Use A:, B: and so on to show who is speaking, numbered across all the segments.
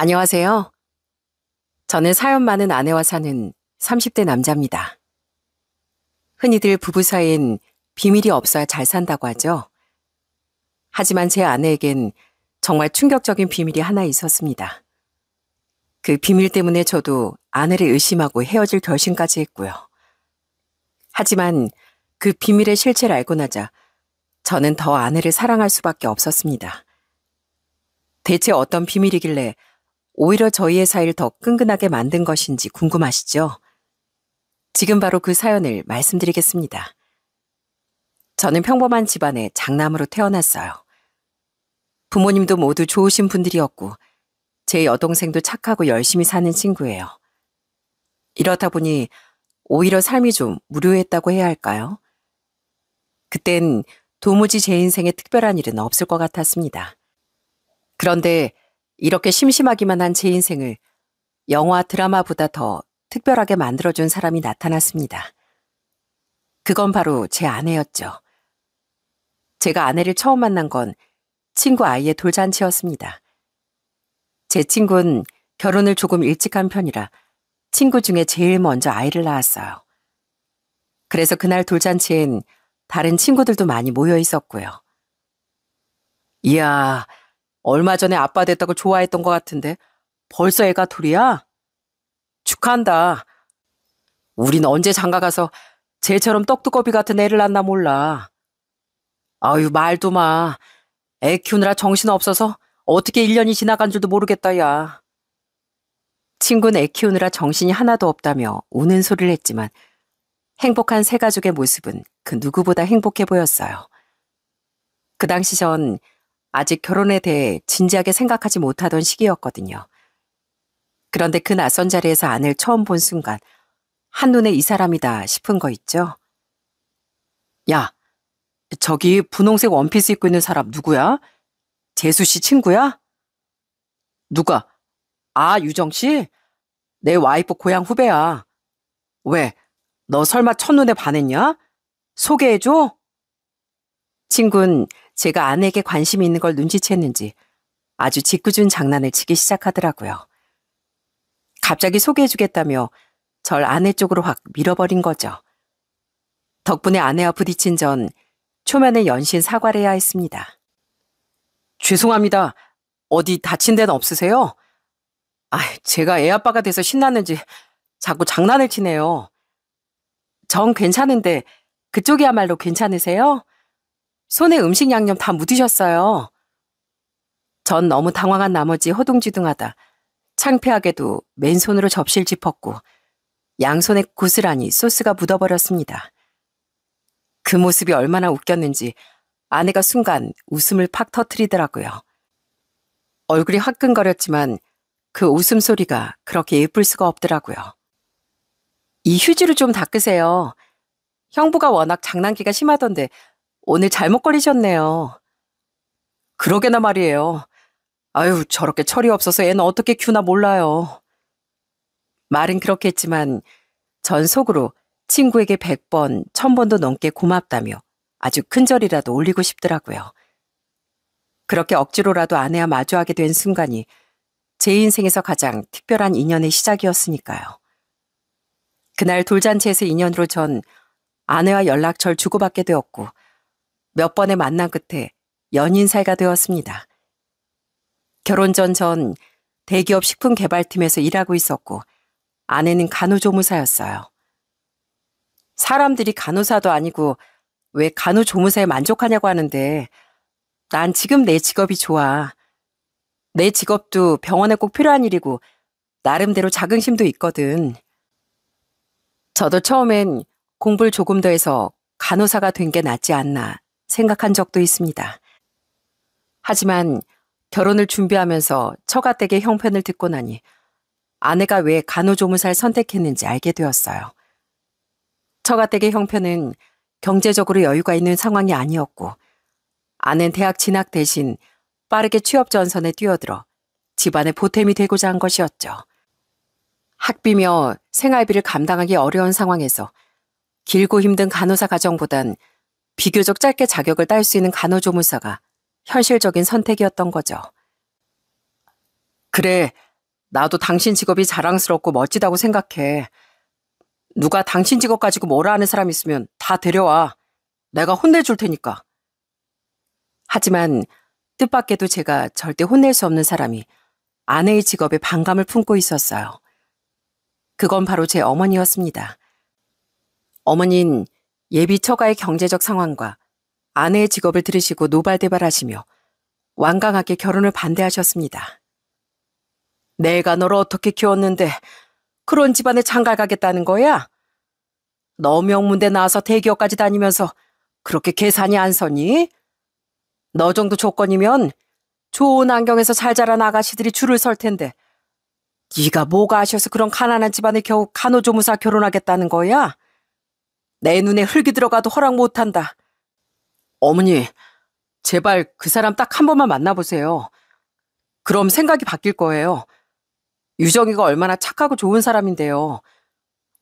A: 안녕하세요. 저는 사연 많은 아내와 사는 30대 남자입니다. 흔히들 부부 사이엔 비밀이 없어야 잘 산다고 하죠. 하지만 제 아내에겐 정말 충격적인 비밀이 하나 있었습니다. 그 비밀 때문에 저도 아내를 의심하고 헤어질 결심까지 했고요. 하지만 그 비밀의 실체를 알고 나자 저는 더 아내를 사랑할 수밖에 없었습니다. 대체 어떤 비밀이길래 오히려 저희의 사이를 더 끈끈하게 만든 것인지 궁금하시죠? 지금 바로 그 사연을 말씀드리겠습니다. 저는 평범한 집안의 장남으로 태어났어요. 부모님도 모두 좋으신 분들이었고 제 여동생도 착하고 열심히 사는 친구예요. 이렇다 보니 오히려 삶이 좀 무료했다고 해야 할까요? 그땐 도무지 제 인생에 특별한 일은 없을 것 같았습니다. 그런데 이렇게 심심하기만 한 제 인생을 영화 드라마보다 더 특별하게 만들어준 사람이 나타났습니다. 그건 바로 제 아내였죠. 제가 아내를 처음 만난 건 친구 아이의 돌잔치였습니다. 제 친구는 결혼을 조금 일찍 한 편이라 친구 중에 제일 먼저 아이를 낳았어요. 그래서 그날 돌잔치엔 다른 친구들도 많이 모여 있었고요. 이야, 얼마 전에 아빠 됐다고 좋아했던 것 같은데 벌써 애가 둘이야? 축하한다. 우린 언제 장가가서 쟤처럼 떡두꺼비 같은 애를 낳나 몰라. 아유, 말도 마. 애 키우느라 정신없어서 어떻게 1년이 지나간 줄도 모르겠다, 야. 친구는 애 키우느라 정신이 하나도 없다며 우는 소리를 했지만 행복한 새 가족의 모습은 그 누구보다 행복해 보였어요. 그 당시 전 아직 결혼에 대해 진지하게 생각하지 못하던 시기였거든요. 그런데 그 낯선 자리에서 아내를 처음 본 순간 한눈에 이 사람이다 싶은 거 있죠? 야, 저기 분홍색 원피스 입고 있는 사람 누구야? 재수 씨 친구야? 누가? 아, 유정 씨? 내 와이프 고향 후배야. 왜? 너 설마 첫눈에 반했냐? 소개해줘? 친구는 제가 아내에게 관심이 있는 걸 눈치챘는지 아주 짓궂은 장난을 치기 시작하더라고요. 갑자기 소개해주겠다며 절 아내 쪽으로 확 밀어버린 거죠. 덕분에 아내와 부딪힌 전 초면에 연신 사과를 해야 했습니다. 죄송합니다. 어디 다친 데는 없으세요? 아, 제가 애 아빠가 돼서 신났는지 자꾸 장난을 치네요. 전 괜찮은데 그쪽이야말로 괜찮으세요? 손에 음식 양념 다 묻으셨어요. 전 너무 당황한 나머지 허둥지둥하다 창피하게도 맨손으로 접시를 짚었고 양손에 고스란히 소스가 묻어버렸습니다. 그 모습이 얼마나 웃겼는지 아내가 순간 웃음을 팍 터뜨리더라고요. 얼굴이 화끈거렸지만 그 웃음소리가 그렇게 예쁠 수가 없더라고요. 이 휴지를 좀 닦으세요. 형부가 워낙 장난기가 심하던데 오늘 잘못 걸리셨네요. 그러게나 말이에요. 아유, 저렇게 철이 없어서 애는 어떻게 키우나 몰라요. 말은 그렇게 했지만 전 속으로 친구에게 100번, 1000번도 넘게 고맙다며 아주 큰 절이라도 올리고 싶더라고요. 그렇게 억지로라도 아내와 마주하게 된 순간이 제 인생에서 가장 특별한 인연의 시작이었으니까요. 그날 돌잔치에서 인연으로 전 아내와 연락처를 주고받게 되었고 몇 번의 만남 끝에 연인 사이가 되었습니다. 결혼 전 대기업 식품개발팀에서 일하고 있었고 아내는 간호조무사였어요. 사람들이 간호사도 아니고 왜 간호조무사에 만족하냐고 하는데 난 지금 내 직업이 좋아. 내 직업도 병원에 꼭 필요한 일이고 나름대로 자긍심도 있거든. 저도 처음엔 공부를 조금 더 해서 간호사가 된 게 낫지 않나 생각한 적도 있습니다. 하지만 결혼을 준비하면서 처가댁의 형편을 듣고 나니 아내가 왜 간호조무사를 선택했는지 알게 되었어요. 처가댁의 형편은 경제적으로 여유가 있는 상황이 아니었고 아내는 대학 진학 대신 빠르게 취업 전선에 뛰어들어 집안의 보탬이 되고자 한 것이었죠. 학비며 생활비를 감당하기 어려운 상황에서 길고 힘든 간호사 가정보단 비교적 짧게 자격을 딸 수 있는 간호조무사가 현실적인 선택이었던 거죠. 그래, 나도 당신 직업이 자랑스럽고 멋지다고 생각해. 누가 당신 직업 가지고 뭐라 하는 사람 있으면 다 데려와. 내가 혼내줄 테니까. 하지만 뜻밖에도 제가 절대 혼낼 수 없는 사람이 아내의 직업에 반감을 품고 있었어요. 그건 바로 제 어머니였습니다. 어머니는 예비 처가의 경제적 상황과 아내의 직업을 들으시고 노발대발하시며 완강하게 결혼을 반대하셨습니다. 내가 너를 어떻게 키웠는데 그런 집안에 장가 가겠다는 거야? 너 명문대 나와서 대기업까지 다니면서 그렇게 계산이 안 서니? 너 정도 조건이면 좋은 안경에서 잘 자란 아가씨들이 줄을 설 텐데 네가 뭐가 아쉬워서 그런 가난한 집안에 겨우 간호조무사 결혼하겠다는 거야? 내 눈에 흙이 들어가도 허락 못한다. 어머니, 제발 그 사람 딱 한 번만 만나보세요. 그럼 생각이 바뀔 거예요. 유정이가 얼마나 착하고 좋은 사람인데요.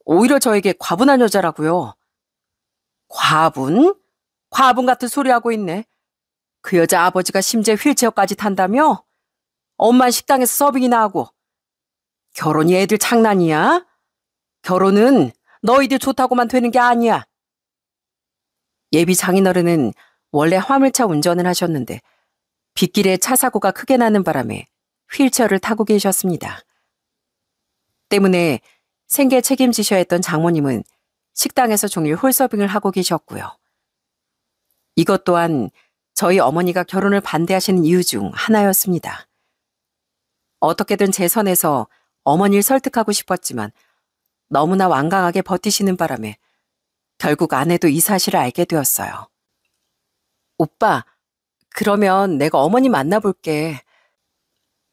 A: 오히려 저에게 과분한 여자라고요. 과분? 과분 같은 소리 하고 있네. 그 여자 아버지가 심지어 휠체어까지 탄다며? 엄만 식당에서 서빙이나 하고. 결혼이 애들 장난이야? 결혼은 너희들 좋다고만 되는 게 아니야. 예비 장인어른은 원래 화물차 운전을 하셨는데 빗길에 차 사고가 크게 나는 바람에 휠체어를 타고 계셨습니다. 때문에 생계 책임지셔야 했던 장모님은 식당에서 종일 홀서빙을 하고 계셨고요. 이것 또한 저희 어머니가 결혼을 반대하시는 이유 중 하나였습니다. 어떻게든 제 선에서 어머니를 설득하고 싶었지만 너무나 완강하게 버티시는 바람에 결국 아내도 이 사실을 알게 되었어요. 오빠, 그러면 내가 어머니 만나볼게.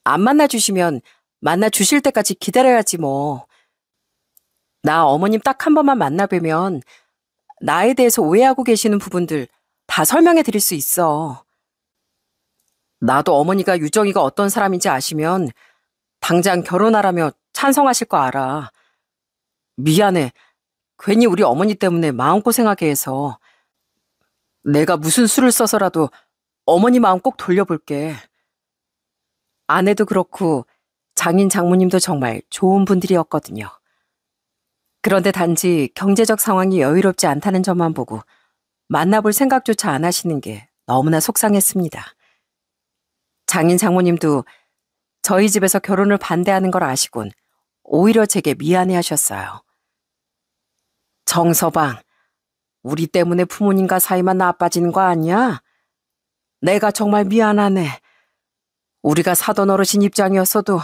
A: 안 만나주시면 만나주실 때까지 기다려야지 뭐. 나 어머님 딱 한 번만 만나뵈면 나에 대해서 오해하고 계시는 부분들 다 설명해 드릴 수 있어. 나도 어머니가 유정이가 어떤 사람인지 아시면 당장 결혼하라며 찬성하실 거 알아. 미안해. 괜히 우리 어머니 때문에 마음고생하게 해서. 내가 무슨 수를 써서라도 어머니 마음 꼭 돌려볼게. 아내도 그렇고 장인 장모님도 정말 좋은 분들이었거든요. 그런데 단지 경제적 상황이 여유롭지 않다는 점만 보고 만나볼 생각조차 안 하시는 게 너무나 속상했습니다. 장인 장모님도 저희 집에서 결혼을 반대하는 걸 아시곤 오히려 제게 미안해하셨어요. 정서방, 우리 때문에 부모님과 사이만 나빠지는 거 아니야? 내가 정말 미안하네. 우리가 사돈 어르신 입장이었어도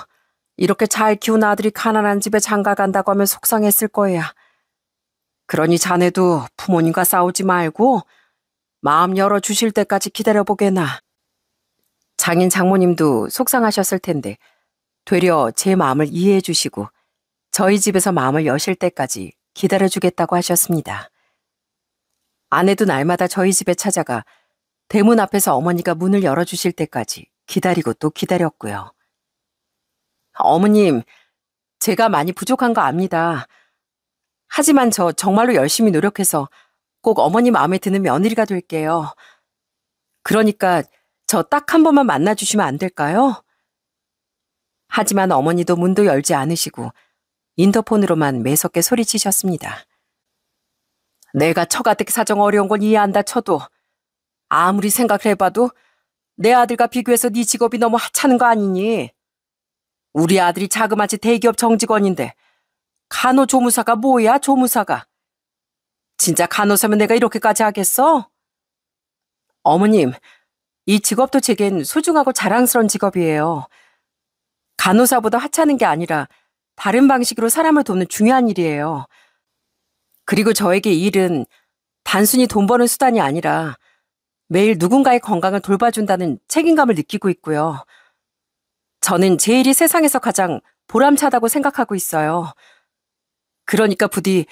A: 이렇게 잘 키운 아들이 가난한 집에 장가 간다고 하면 속상했을 거야. 그러니 자네도 부모님과 싸우지 말고 마음 열어주실 때까지 기다려보게나. 장인 장모님도 속상하셨을 텐데 되려 제 마음을 이해해 주시고 저희 집에서 마음을 여실 때까지 기다려주겠다고 하셨습니다. 아내도 날마다 저희 집에 찾아가 대문 앞에서 어머니가 문을 열어주실 때까지 기다리고 또 기다렸고요. 어머님, 제가 많이 부족한 거 압니다. 하지만 저 정말로 열심히 노력해서 꼭 어머니 마음에 드는 며느리가 될게요. 그러니까 저 딱 한 번만 만나주시면 안 될까요? 하지만 어머니도 문도 열지 않으시고 인터폰으로만 매섭게 소리치셨습니다. 내가 처가댁 사정 어려운 건 이해한다 쳐도 아무리 생각을 해봐도 내 아들과 비교해서 네 직업이 너무 하찮은 거 아니니? 우리 아들이 자그마치 대기업 정직원인데 간호조무사가 뭐야, 조무사가. 진짜 간호사면 내가 이렇게까지 하겠어? 어머님, 이 직업도 제겐 소중하고 자랑스러운 직업이에요. 간호사보다 하찮은 게 아니라 다른 방식으로 사람을 돕는 중요한 일이에요. 그리고 저에게 이 일은 단순히 돈 버는 수단이 아니라 매일 누군가의 건강을 돌봐준다는 책임감을 느끼고 있고요. 저는 제 일이 세상에서 가장 보람차다고 생각하고 있어요. 그러니까 부디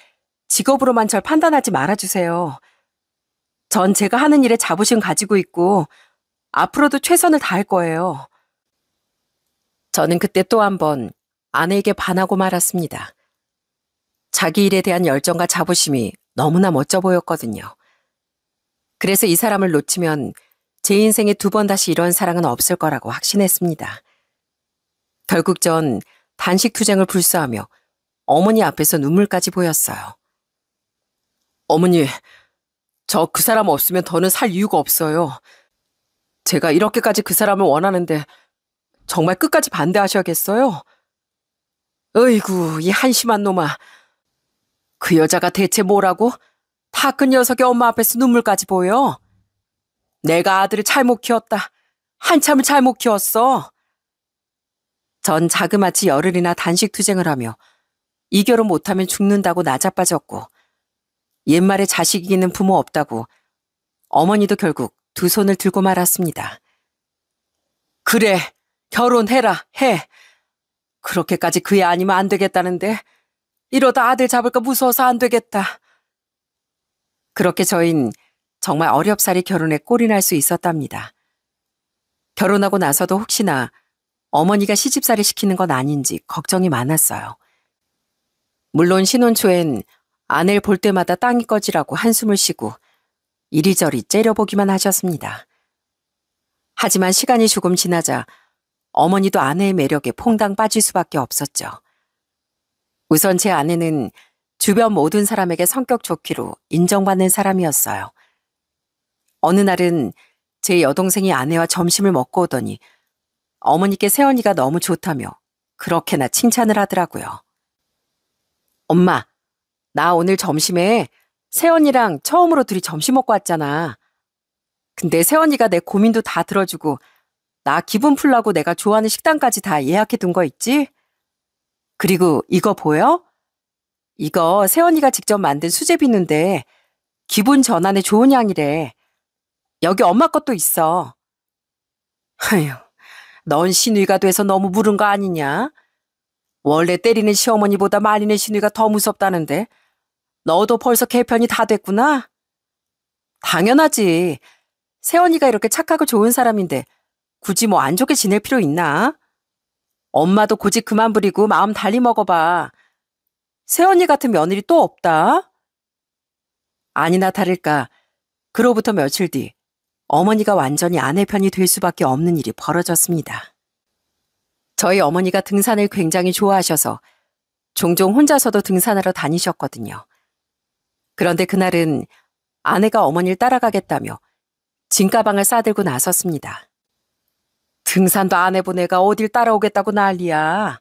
A: 직업으로만 절 판단하지 말아주세요. 전 제가 하는 일에 자부심 가지고 있고 앞으로도 최선을 다할 거예요. 저는 그때 또 한 번 아내에게 반하고 말았습니다. 자기 일에 대한 열정과 자부심이 너무나 멋져 보였거든요. 그래서 이 사람을 놓치면 제 인생에 두 번 다시 이런 사랑은 없을 거라고 확신했습니다. 결국 전 단식 투쟁을 불사하며 어머니 앞에서 눈물까지 보였어요. 어머니, 저 그 사람 없으면 더는 살 이유가 없어요. 제가 이렇게까지 그 사람을 원하는데 정말 끝까지 반대하셔야겠어요? 어이구, 이 한심한 놈아. 그 여자가 대체 뭐라고? 다 큰 녀석이 엄마 앞에서 눈물까지 보여. 내가 아들을 잘못 키웠다. 한참을 잘못 키웠어. 전 자그마치 열흘이나 단식 투쟁을 하며 이 결혼 못하면 죽는다고 나자빠졌고 옛말에 자식 이기는 부모 없다고 어머니도 결국 두 손을 들고 말았습니다. 그래, 결혼해라, 해. 그렇게까지 그 애 아니면 안 되겠다는데 이러다 아들 잡을까 무서워서 안 되겠다. 그렇게 저흰 정말 어렵사리 결혼에 꼴이 날 수 있었답니다. 결혼하고 나서도 혹시나 어머니가 시집살이 시키는 건 아닌지 걱정이 많았어요. 물론 신혼 초엔 아내를 볼 때마다 땅이 꺼지라고 한숨을 쉬고 이리저리 째려보기만 하셨습니다. 하지만 시간이 조금 지나자 어머니도 아내의 매력에 퐁당 빠질 수밖에 없었죠. 우선 제 아내는 주변 모든 사람에게 성격 좋기로 인정받는 사람이었어요. 어느 날은 제 여동생이 아내와 점심을 먹고 오더니 어머니께 새언니가 너무 좋다며 그렇게나 칭찬을 하더라고요. 엄마, 나 오늘 점심에 새언니랑 처음으로 둘이 점심 먹고 왔잖아. 근데 새언니가 내 고민도 다 들어주고 나 기분 풀라고 내가 좋아하는 식당까지 다 예약해 둔 거 있지? 그리고 이거 보여? 이거 새언니가 직접 만든 수제비누인데 기분 전환에 좋은 향이래. 여기 엄마 것도 있어. 아휴, 넌 시누이가 돼서 너무 물은 거 아니냐? 원래 때리는 시어머니보다 말리는 시누이가 더 무섭다는데 너도 벌써 개편이 다 됐구나? 당연하지. 새언니가 이렇게 착하고 좋은 사람인데 굳이 뭐 안 좋게 지낼 필요 있나? 엄마도 고집 그만 부리고 마음 달리 먹어봐. 새언니 같은 며느리 또 없다? 아니나 다를까 그로부터 며칠 뒤 어머니가 완전히 아내 편이 될 수밖에 없는 일이 벌어졌습니다. 저희 어머니가 등산을 굉장히 좋아하셔서 종종 혼자서도 등산하러 다니셨거든요. 그런데 그날은 아내가 어머니를 따라가겠다며 짐가방을 싸들고 나섰습니다. 등산도 안 해본 애가 어딜 따라오겠다고 난리야.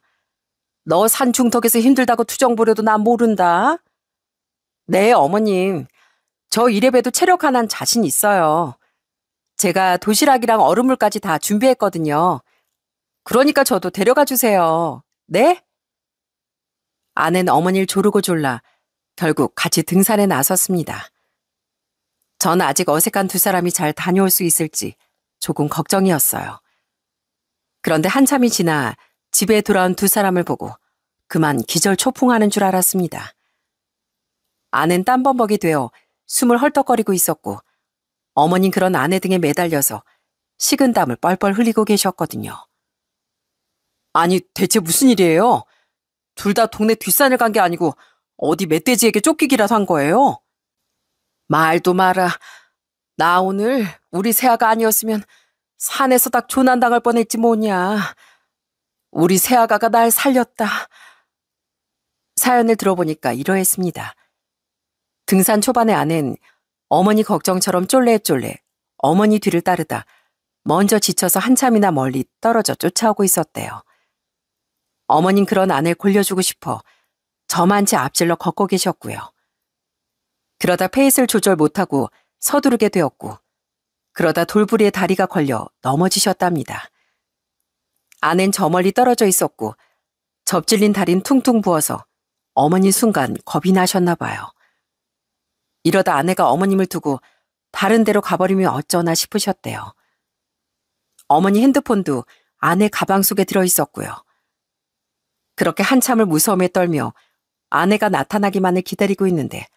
A: 너 산 중턱에서 힘들다고 투정 부려도 난 모른다. 네, 어머님. 저 이래봬도 체력 하나는 자신 있어요. 제가 도시락이랑 얼음물까지 다 준비했거든요. 그러니까 저도 데려가 주세요. 네? 아내는 어머니를 조르고 졸라 결국 같이 등산에 나섰습니다. 전 아직 어색한 두 사람이 잘 다녀올 수 있을지 조금 걱정이었어요. 그런데 한참이 지나 집에 돌아온 두 사람을 보고 그만 기절초풍하는 줄 알았습니다. 아내는 땀범벅이 되어 숨을 헐떡거리고 있었고 어머닌 그런 아내 등에 매달려서 식은 땀을 뻘뻘 흘리고 계셨거든요. 아니 대체 무슨 일이에요? 둘 다 동네 뒷산을 간 게 아니고 어디 멧돼지에게 쫓기기라도 한 거예요? 말도 마라. 나 오늘 우리 새아가 아니었으면 산에서 딱 조난당할 뻔했지 뭐냐. 우리 새아가가 날 살렸다. 사연을 들어보니까 이러했습니다. 등산 초반의 아내는 어머니 걱정처럼 쫄래쫄래 어머니 뒤를 따르다 먼저 지쳐서 한참이나 멀리 떨어져 쫓아오고 있었대요. 어머닌 그런 아내를 골려주고 싶어 저만 채 앞질러 걷고 계셨고요. 그러다 페이스를 조절 못하고 서두르게 되었고 그러다 돌부리에 다리가 걸려 넘어지셨답니다. 아낸 저 멀리 떨어져 있었고 접질린 다리는 퉁퉁 부어서 어머니 순간 겁이 나셨나 봐요. 이러다 아내가 어머님을 두고 다른 데로 가버리면 어쩌나 싶으셨대요. 어머니 핸드폰도 아내 가방 속에 들어있었고요. 그렇게 한참을 무서움에 떨며 아내가 나타나기만을 기다리고 있는데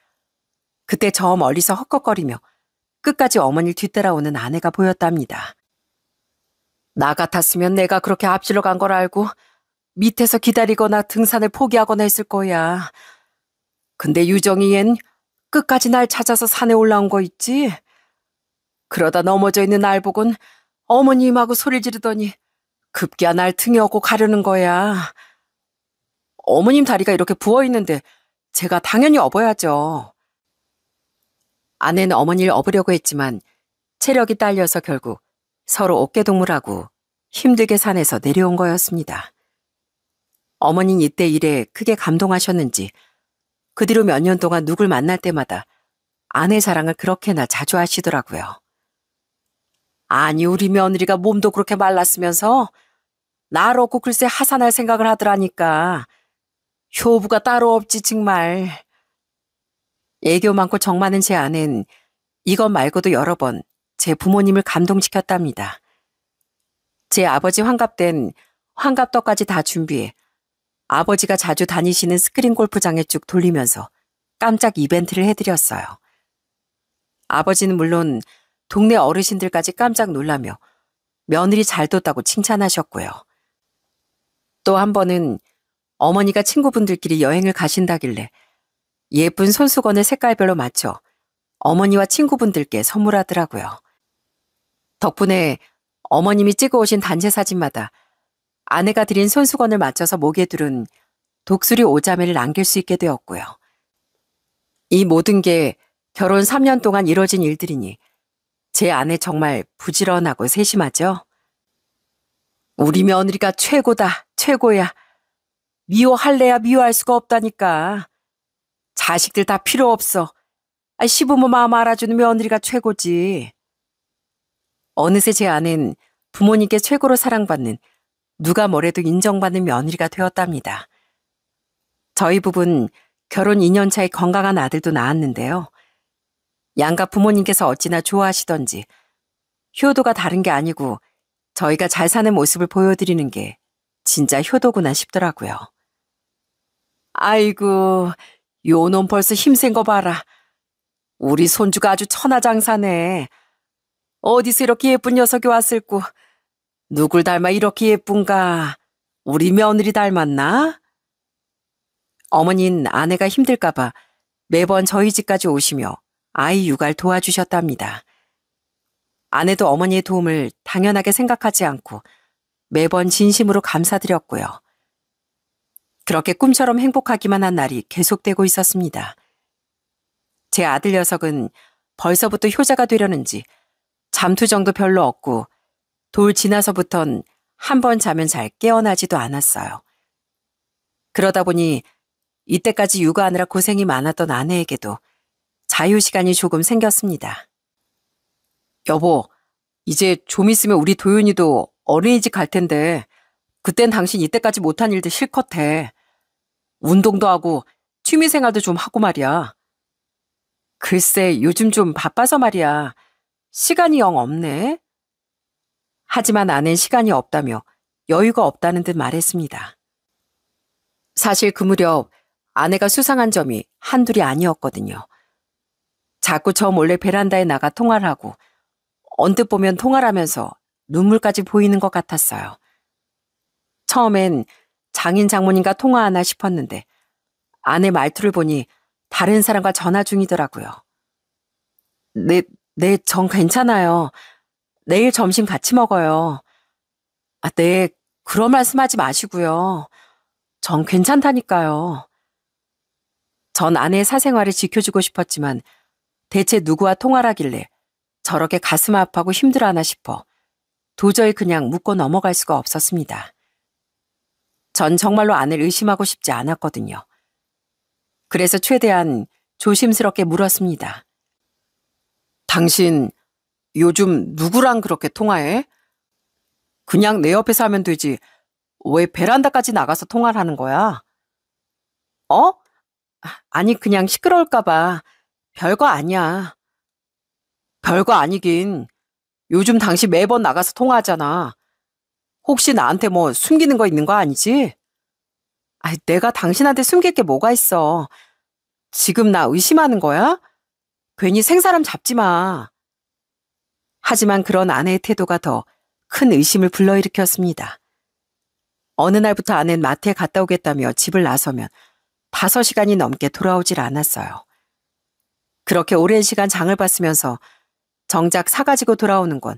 A: 그때 저 멀리서 헉헉거리며 끝까지 어머니를 뒤따라오는 아내가 보였답니다. 나 같았으면 내가 그렇게 앞질러 간 걸 알고 밑에서 기다리거나 등산을 포기하거나 했을 거야. 근데 유정이 얜 끝까지 날 찾아서 산에 올라온 거 있지? 그러다 넘어져 있는 날 보곤 어머님하고 소리 지르더니 급기야 날 등에 업고 가려는 거야. 어머님 다리가 이렇게 부어있는데 제가 당연히 업어야죠. 아내는 어머니를 업으려고 했지만 체력이 딸려서 결국 서로 어깨동무라고 힘들게 산에서 내려온 거였습니다. 어머니는 이때 일에 크게 감동하셨는지 그 뒤로 몇 년 동안 누굴 만날 때마다 아내 자랑을 그렇게나 자주 하시더라고요. 아니, 우리 며느리가 몸도 그렇게 말랐으면서 날 얻고 글쎄 하산할 생각을 하더라니까. 효부가 따로 없지 정말. 애교 많고 정 많은 제 아내는 이것 말고도 여러 번 제 부모님을 감동시켰답니다. 제 아버지 환갑 땐 환갑떡까지 다 준비해 아버지가 자주 다니시는 스크린 골프장에 쭉 돌리면서 깜짝 이벤트를 해드렸어요. 아버지는 물론 동네 어르신들까지 깜짝 놀라며 며느리 잘 뒀다고 칭찬하셨고요. 또 한 번은 어머니가 친구분들끼리 여행을 가신다길래 예쁜 손수건을 색깔별로 맞춰 어머니와 친구분들께 선물하더라고요. 덕분에 어머님이 찍어오신 단체 사진마다 아내가 드린 손수건을 맞춰서 목에 두른 독수리 오자매를 남길 수 있게 되었고요. 이 모든 게 결혼 3년 동안 이뤄진 일들이니 제 아내 정말 부지런하고 세심하죠. 우리 며느리가 최고다, 최고야. 미워할래야 미워할 수가 없다니까. 자식들 다 필요 없어. 시부모 마음 알아주는 며느리가 최고지. 어느새 제 아내는 부모님께 최고로 사랑받는 누가 뭐래도 인정받는 며느리가 되었답니다. 저희 부부는 결혼 2년 차에 건강한 아들도 낳았는데요. 양가 부모님께서 어찌나 좋아하시던지 효도가 다른 게 아니고 저희가 잘 사는 모습을 보여드리는 게 진짜 효도구나 싶더라고요. 아이고, 요 놈 벌써 힘센 거 봐라. 우리 손주가 아주 천하장사네. 어디서 이렇게 예쁜 녀석이 왔을꼬. 누굴 닮아 이렇게 예쁜가? 우리 며느리 닮았나? 어머니는 아내가 힘들까봐 매번 저희 집까지 오시며 아이 육아를 도와주셨답니다. 아내도 어머니의 도움을 당연하게 생각하지 않고 매번 진심으로 감사드렸고요. 그렇게 꿈처럼 행복하기만 한 날이 계속되고 있었습니다. 제 아들 녀석은 벌써부터 효자가 되려는지 잠투정도 별로 없고 돌 지나서부턴 한 번 자면 잘 깨어나지도 않았어요. 그러다 보니 이때까지 육아하느라 고생이 많았던 아내에게도 자유시간이 조금 생겼습니다. 여보, 이제 좀 있으면 우리 도윤이도 어린이집 갈 텐데 그땐 당신 이때까지 못한 일들 실컷 해. 운동도 하고 취미생활도 좀 하고 말이야. 글쎄, 요즘 좀 바빠서 말이야. 시간이 영 없네. 하지만 아내는 시간이 없다며 여유가 없다는 듯 말했습니다. 사실 그 무렵 아내가 수상한 점이 한둘이 아니었거든요. 자꾸 저 몰래 베란다에 나가 통화를 하고 언뜻 보면 통화를 하면서 눈물까지 보이는 것 같았어요. 처음엔 장인 장모님과 통화하나 싶었는데 아내 말투를 보니 다른 사람과 전화 중이더라고요. 네, 전 괜찮아요. 내일 점심 같이 먹어요. 네, 그런 말씀하지 마시고요. 전 괜찮다니까요. 전 아내의 사생활을 지켜주고 싶었지만 대체 누구와 통화를 하길래 저렇게 가슴 아파하고 힘들어하나 싶어 도저히 그냥 묻고 넘어갈 수가 없었습니다. 전 정말로 아내를 의심하고 싶지 않았거든요. 그래서 최대한 조심스럽게 물었습니다. 당신 요즘 누구랑 그렇게 통화해? 그냥 내 옆에서 하면 되지. 왜 베란다까지 나가서 통화를 하는 거야? 어? 아니, 그냥 시끄러울까 봐. 별거 아니야. 별거 아니긴. 요즘 당신 매번 나가서 통화하잖아. 혹시 나한테 뭐 숨기는 거 있는 거 아니지? 내가 당신한테 숨길 게 뭐가 있어. 지금 나 의심하는 거야? 괜히 생사람 잡지 마. 하지만 그런 아내의 태도가 더 큰 의심을 불러일으켰습니다. 어느 날부터 아내는 마트에 갔다 오겠다며 집을 나서면 5시간이 넘게 돌아오질 않았어요. 그렇게 오랜 시간 장을 봤으면서 정작 사가지고 돌아오는 건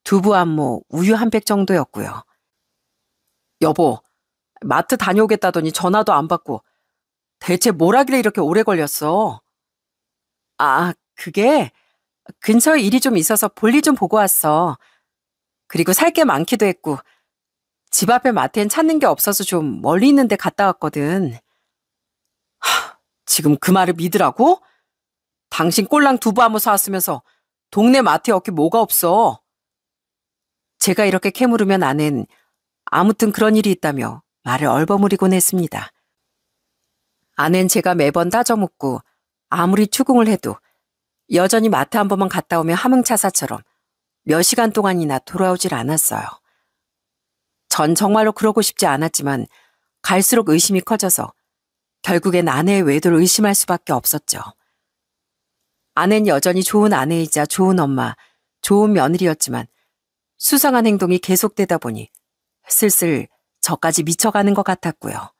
A: 두부 한 모, 우유 한 팩 정도였고요. 여보, 마트 다녀오겠다더니 전화도 안 받고 대체 뭘 하길래 이렇게 오래 걸렸어? 아, 그게 근처에 일이 좀 있어서 볼일 좀 보고 왔어. 그리고 살 게 많기도 했고 집 앞에 마트엔 찾는 게 없어서 좀 멀리 있는 데 갔다 왔거든. 지금 그 말을 믿으라고? 당신 꼴랑 두부 한번 사왔으면서 동네 마트에 얻기 뭐가 없어. 제가 이렇게 캐물으면 아는 아무튼 그런 일이 있다며 말을 얼버무리곤 했습니다. 아는 제가 매번 따져묻고 아무리 추궁을 해도 여전히 마트 한 번만 갔다 오면 함흥차사처럼 몇 시간 동안이나 돌아오질 않았어요. 전 정말로 그러고 싶지 않았지만 갈수록 의심이 커져서 결국엔 아내의 외도를 의심할 수밖에 없었죠. 아내는 여전히 좋은 아내이자 좋은 엄마, 좋은 며느리였지만 수상한 행동이 계속되다 보니 슬슬 저까지 미쳐가는 것 같았고요.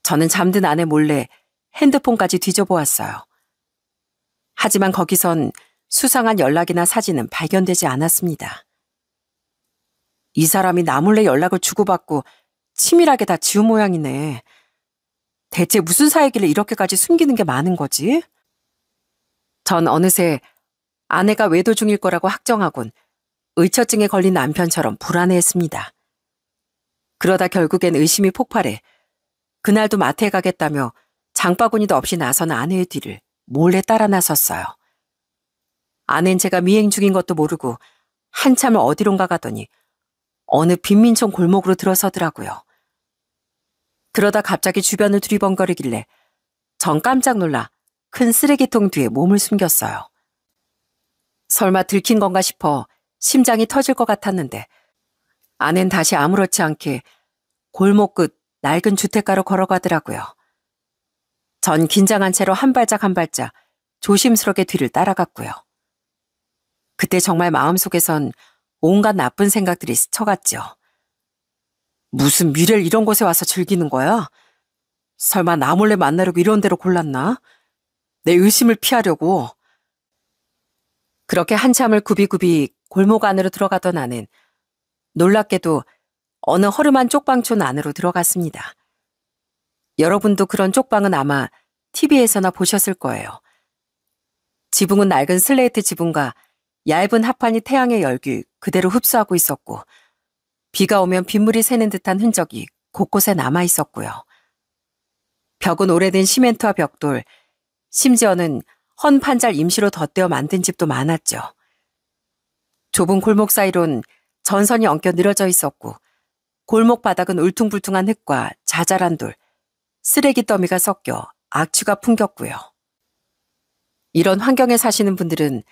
A: 저는 잠든 아내 몰래 핸드폰까지 뒤져보았어요. 하지만 거기선 수상한 연락이나 사진은 발견되지 않았습니다. 이 사람이 나 몰래 연락을 주고받고 치밀하게 다 지운 모양이네. 대체 무슨 사이길래 이렇게까지 숨기는 게 많은 거지? 전 어느새 아내가 외도 중일 거라고 확정하곤 의처증에 걸린 남편처럼 불안해했습니다. 그러다 결국엔 의심이 폭발해 그날도 마트에 가겠다며 장바구니도 없이 나선 아내의 뒤를 몰래 따라 나섰어요. 아내는 제가 미행 중인 것도 모르고 한참을 어디론가 가더니 어느 빈민촌 골목으로 들어서더라고요. 그러다 갑자기 주변을 두리번거리길래 전 깜짝 놀라 큰 쓰레기통 뒤에 몸을 숨겼어요. 설마 들킨 건가 싶어 심장이 터질 것 같았는데 아내는 다시 아무렇지 않게 골목 끝 낡은 주택가로 걸어가더라고요. 전 긴장한 채로 한 발짝 한 발짝 조심스럽게 뒤를 따라갔고요. 그때 정말 마음속에선 온갖 나쁜 생각들이 스쳐갔죠. 무슨 미래를 이런 곳에 와서 즐기는 거야? 설마 나 몰래 만나려고 이런 데로 골랐나? 내 의심을 피하려고. 그렇게 한참을 굽이굽이 골목 안으로 들어가던 나는 놀랍게도 어느 허름한 쪽방촌 안으로 들어갔습니다. 여러분도 그런 쪽방은 아마 TV에서나 보셨을 거예요. 지붕은 낡은 슬레이트 지붕과 얇은 합판이 태양의 열기를 그대로 흡수하고 있었고 비가 오면 빗물이 새는 듯한 흔적이 곳곳에 남아 있었고요. 벽은 오래된 시멘트와 벽돌, 심지어는 헌 판잘 임시로 덧대어 만든 집도 많았죠. 좁은 골목 사이론 전선이 엉켜 늘어져 있었고 골목 바닥은 울퉁불퉁한 흙과 자잘한 돌, 쓰레기 더미가 섞여 악취가 풍겼고요. 이런 환경에 사시는 분들은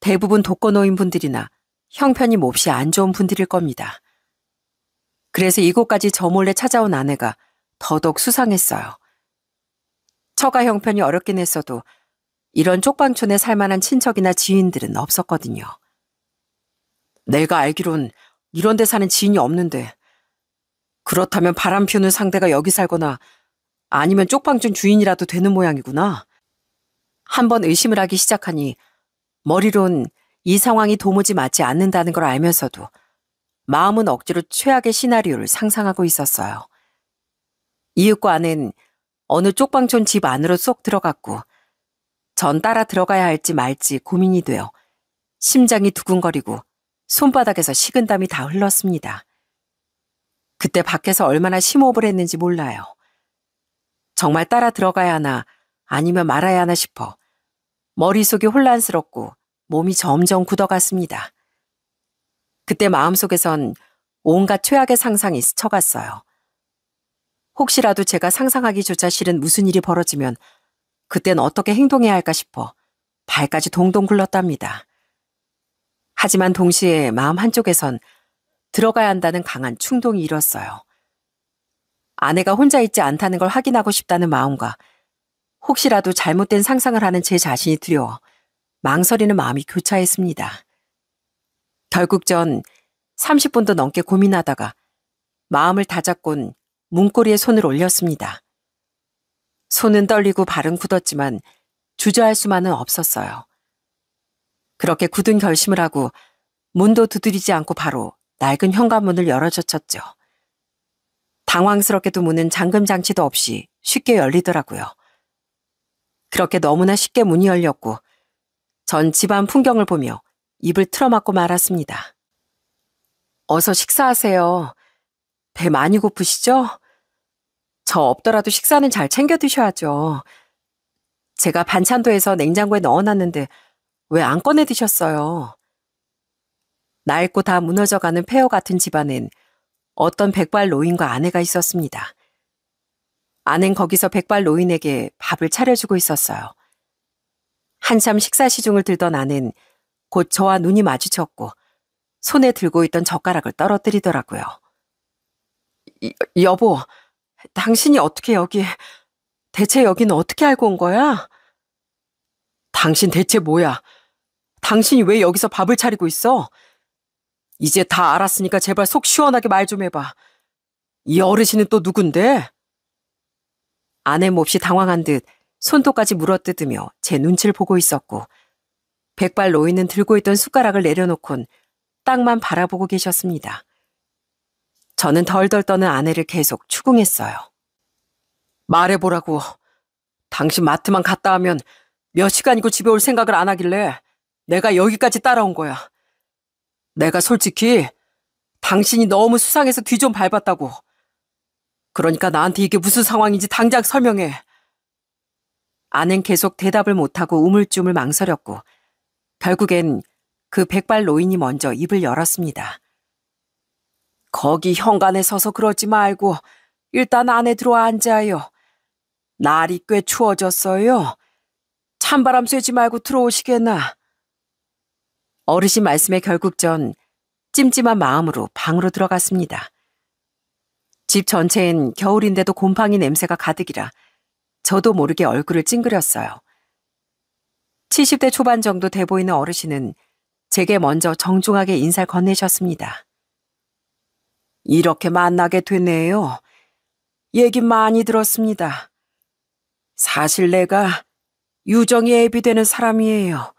A: 대부분 독거노인 분들이나 형편이 몹시 안 좋은 분들일 겁니다. 그래서 이곳까지 저 몰래 찾아온 아내가 더더욱 수상했어요. 처가 형편이 어렵긴 했어도 이런 쪽방촌에 살만한 친척이나 지인들은 없었거든요. 내가 알기론 이런 데 사는 지인이 없는데 그렇다면 바람 피우는 상대가 여기 살거나 아니면 쪽방촌 주인이라도 되는 모양이구나. 한번 의심을 하기 시작하니 머리론 이 상황이 도무지 맞지 않는다는 걸 알면서도 마음은 억지로 최악의 시나리오를 상상하고 있었어요. 이윽고 아내는 어느 쪽방촌 집 안으로 쏙 들어갔고 전 따라 들어가야 할지 말지 고민이 되어 심장이 두근거리고 손바닥에서 식은땀이 다 흘렀습니다. 그때 밖에서 얼마나 심호흡을 했는지 몰라요. 정말 따라 들어가야 하나 아니면 말아야 하나 싶어 머릿속이 혼란스럽고 몸이 점점 굳어갔습니다. 그때 마음속에선 온갖 최악의 상상이 스쳐갔어요. 혹시라도 제가 상상하기조차 싫은 무슨 일이 벌어지면 그땐 어떻게 행동해야 할까 싶어 발까지 동동 굴렀답니다. 하지만 동시에 마음 한쪽에선 들어가야 한다는 강한 충동이 일었어요. 아내가 혼자 있지 않다는 걸 확인하고 싶다는 마음과 혹시라도 잘못된 상상을 하는 제 자신이 두려워 망설이는 마음이 교차했습니다. 결국 전 30분도 넘게 고민하다가 마음을 다잡곤 문고리에 손을 올렸습니다. 손은 떨리고 발은 굳었지만 주저할 수만은 없었어요. 그렇게 굳은 결심을 하고 문도 두드리지 않고 바로 낡은 현관문을 열어젖혔죠. 당황스럽게도 문은 잠금 장치도 없이 쉽게 열리더라고요. 그렇게 너무나 쉽게 문이 열렸고 전 집안 풍경을 보며 입을 틀어막고 말았습니다. 어서 식사하세요. 배 많이 고프시죠? 저 없더라도 식사는 잘 챙겨 드셔야죠. 제가 반찬도 해서 냉장고에 넣어놨는데 왜 안 꺼내 드셨어요? 낡고 다 무너져가는 폐허 같은 집안엔 어떤 백발 노인과 아내가 있었습니다. 아낸 거기서 백발 노인에게 밥을 차려주고 있었어요. 한참 식사 시중을 들던 아낸 곧 저와 눈이 마주쳤고 손에 들고 있던 젓가락을 떨어뜨리더라고요. 여보, 당신이 어떻게 대체 여기는 어떻게 알고 온 거야? 당신 대체 뭐야? 당신이 왜 여기서 밥을 차리고 있어? 이제 다 알았으니까 제발 속 시원하게 말 좀 해봐. 이 어르신은 또 누군데? 아내 몹시 당황한 듯 손톱까지 물어뜯으며 제 눈치를 보고 있었고 백발 노인은 들고 있던 숟가락을 내려놓곤 땅만 바라보고 계셨습니다. 저는 덜덜 떠는 아내를 계속 추궁했어요. 말해보라고. 당신 마트만 갔다 하면 몇 시간이고 집에 올 생각을 안 하길래 내가 여기까지 따라온 거야. 내가 솔직히 당신이 너무 수상해서 뒤 좀 밟았다고. 그러니까 나한테 이게 무슨 상황인지 당장 설명해. 아는 계속 대답을 못하고 우물쭈물 망설였고 결국엔 그 백발 노인이 먼저 입을 열었습니다. 거기 현관에 서서 그러지 말고 일단 안에 들어와 앉아요. 날이 꽤 추워졌어요. 찬바람 쐬지 말고 들어오시겠나. 어르신 말씀에 결국 전 찜찜한 마음으로 방으로 들어갔습니다. 집 전체엔 겨울인데도 곰팡이 냄새가 가득이라 저도 모르게 얼굴을 찡그렸어요. 70대 초반 정도 돼 보이는 어르신은 제게 먼저 정중하게 인사를 건네셨습니다. 이렇게 만나게 되네요. 얘기 많이 들었습니다. 사실 내가 유정이 애비되는 사람이에요.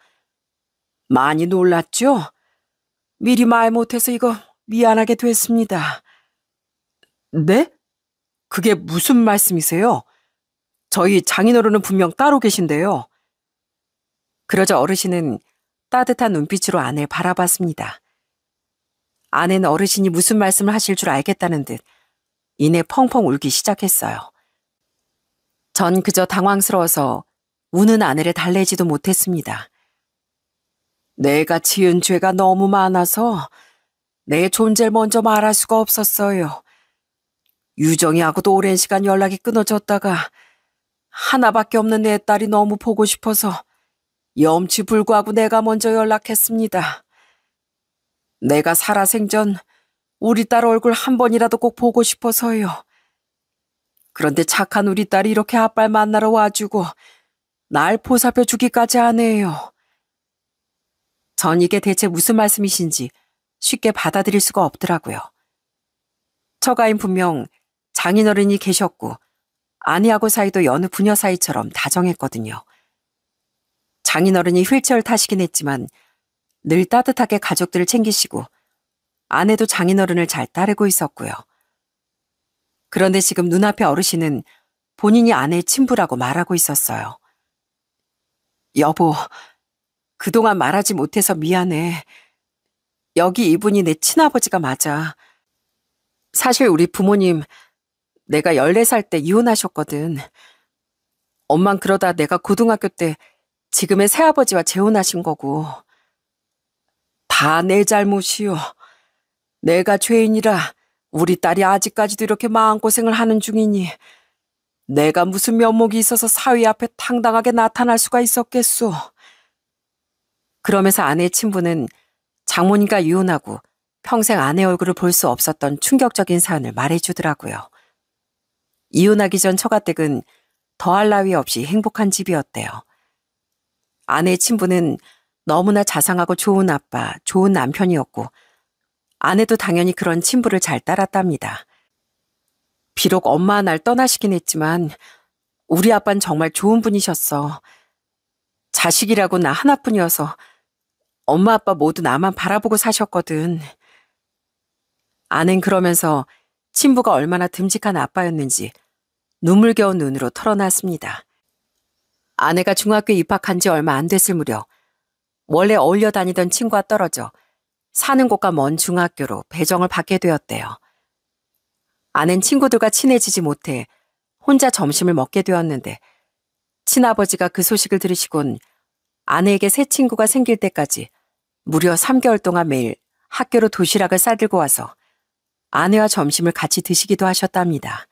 A: 많이 놀랐죠? 미리 말 못해서 이거 미안하게 됐습니다. 네? 그게 무슨 말씀이세요? 저희 장인어른은 분명 따로 계신데요. 그러자 어르신은 따뜻한 눈빛으로 아내를 바라봤습니다. 아내는 어르신이 무슨 말씀을 하실 줄 알겠다는 듯 이내 펑펑 울기 시작했어요. 전 그저 당황스러워서 우는 아내를 달래지도 못했습니다. 내가 지은 죄가 너무 많아서 내 존재를 먼저 말할 수가 없었어요. 유정이하고도 오랜 시간 연락이 끊어졌다가 하나밖에 없는 내 딸이 너무 보고 싶어서 염치불구하고 내가 먼저 연락했습니다. 내가 살아생전 우리 딸 얼굴 한 번이라도 꼭 보고 싶어서요. 그런데 착한 우리 딸이 이렇게 아빠를 만나러 와주고 날 보살펴 주기까지 하네요. 전 이게 대체 무슨 말씀이신지 쉽게 받아들일 수가 없더라고요. 처가인 분명 장인어른이 계셨고 아내하고 사이도 여느 부녀 사이처럼 다정했거든요. 장인어른이 휠체어를 타시긴 했지만 늘 따뜻하게 가족들을 챙기시고 아내도 장인어른을 잘 따르고 있었고요. 그런데 지금 눈앞의 어르신은 본인이 아내의 친부라고 말하고 있었어요. 여보, 그동안 말하지 못해서 미안해. 여기 이분이 내 친아버지가 맞아. 사실 우리 부모님 내가 14살 때 이혼하셨거든. 엄만 그러다 내가 고등학교 때 지금의 새아버지와 재혼하신 거고. 다 내 잘못이요. 내가 죄인이라 우리 딸이 아직까지도 이렇게 마음고생을 하는 중이니 내가 무슨 면목이 있어서 사위 앞에 당당하게 나타날 수가 있었겠소. 그러면서 아내의 친부는 장모님과 이혼하고 평생 아내 얼굴을 볼 수 없었던 충격적인 사연을 말해주더라고요. 이혼하기 전 처가댁은 더할 나위 없이 행복한 집이었대요. 아내의 친부는 너무나 자상하고 좋은 아빠, 좋은 남편이었고 아내도 당연히 그런 친부를 잘 따랐답니다. 비록 엄마 날 떠나시긴 했지만 우리 아빠는 정말 좋은 분이셨어. 자식이라고 나 하나뿐이어서 엄마 아빠 모두 나만 바라보고 사셨거든. 아낸 그러면서 친부가 얼마나 듬직한 아빠였는지 눈물겨운 눈으로 털어놨습니다. 아내가 중학교에 입학한 지 얼마 안 됐을 무렵 원래 어울려 다니던 친구와 떨어져 사는 곳과 먼 중학교로 배정을 받게 되었대요. 아낸 친구들과 친해지지 못해 혼자 점심을 먹게 되었는데 친아버지가 그 소식을 들으시곤 아내에게 새 친구가 생길 때까지 무려 3개월 동안 매일 학교로 도시락을 싸들고 와서 아내와 점심을 같이 드시기도 하셨답니다.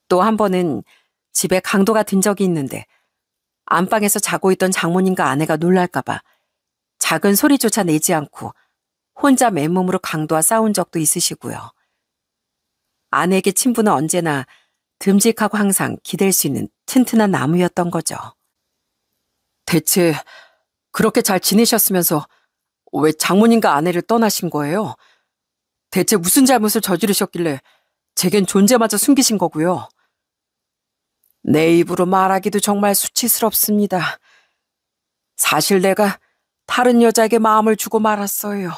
A: 또 한 번은 집에 강도가 든 적이 있는데 안방에서 자고 있던 장모님과 아내가 놀랄까봐 작은 소리조차 내지 않고 혼자 맨몸으로 강도와 싸운 적도 있으시고요. 아내에게 친부는 언제나 듬직하고 항상 기댈 수 있는 튼튼한 나무였던 거죠. 대체 그렇게 잘 지내셨으면서 왜 장모님과 아내를 떠나신 거예요? 대체 무슨 잘못을 저지르셨길래 제겐 존재마저 숨기신 거고요? 내 입으로 말하기도 정말 수치스럽습니다. 사실 내가 다른 여자에게 마음을 주고 말았어요.